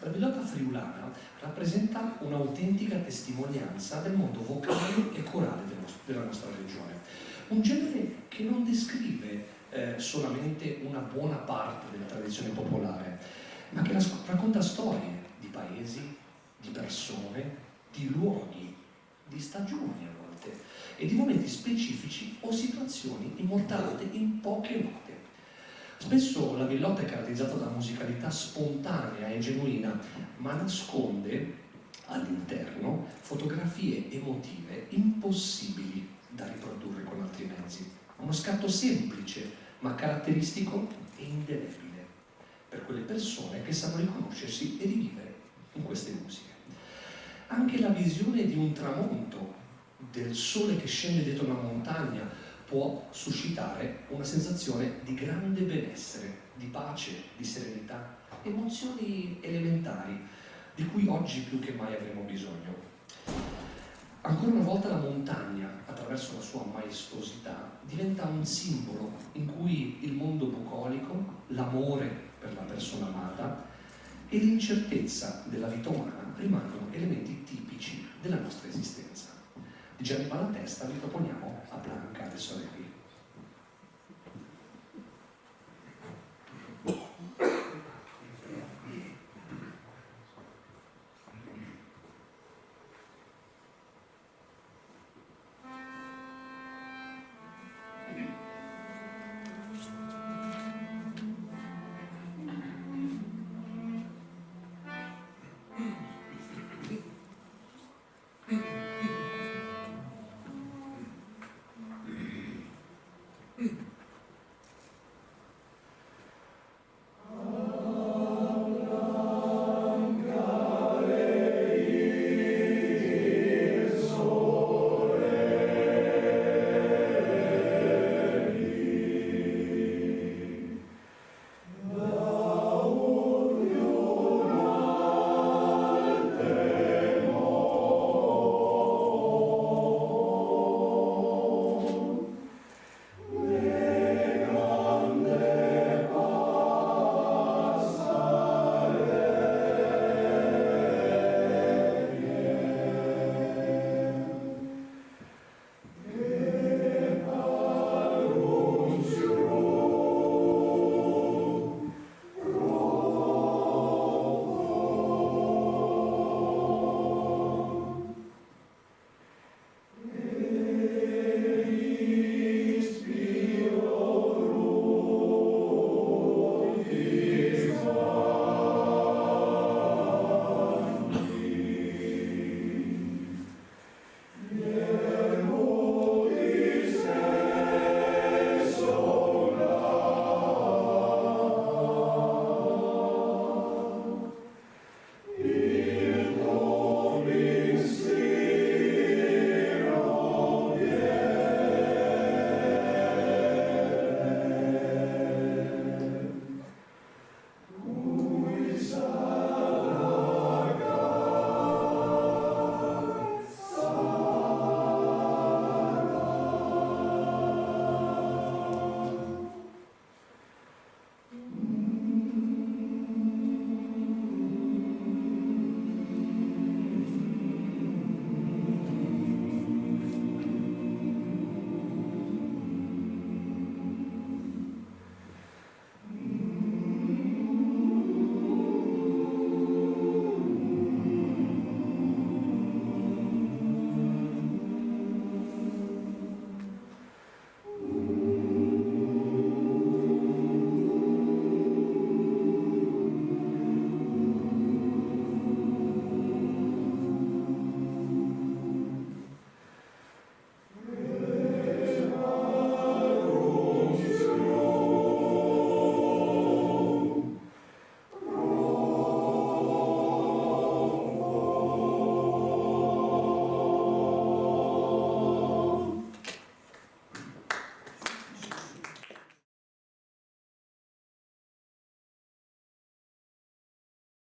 La Villota friulana rappresenta un'autentica testimonianza del mondo vocale e corale della nostra regione. Un genere che non descrive solamente una buona parte della tradizione popolare, ma che racconta storie di paesi, di persone, di luoghi, di stagioni a volte, e di momenti specifici o situazioni immortalate in poche note. Spesso la Villota è caratterizzata da musicalità spontanea e genuina, ma nasconde all'interno fotografie emotive impossibili da riprodurre con altri mezzi. Uno scatto semplice, ma caratteristico e indelebile per quelle persone che sanno riconoscersi e rivivere in queste musiche. Anche la visione di un tramonto, del sole che scende dietro una montagna, può suscitare una sensazione di grande benessere, di pace, di serenità, emozioni elementari di cui oggi più che mai avremo bisogno. Ancora una volta la montagna, attraverso la sua maestosità, diventa un simbolo in cui il mondo bucolico, l'amore per la persona amata e l'incertezza della vita umana rimangono elementi tipici della nostra esistenza. Di Gianni Malatesta vi proponiamo A Blanca de Sorelli.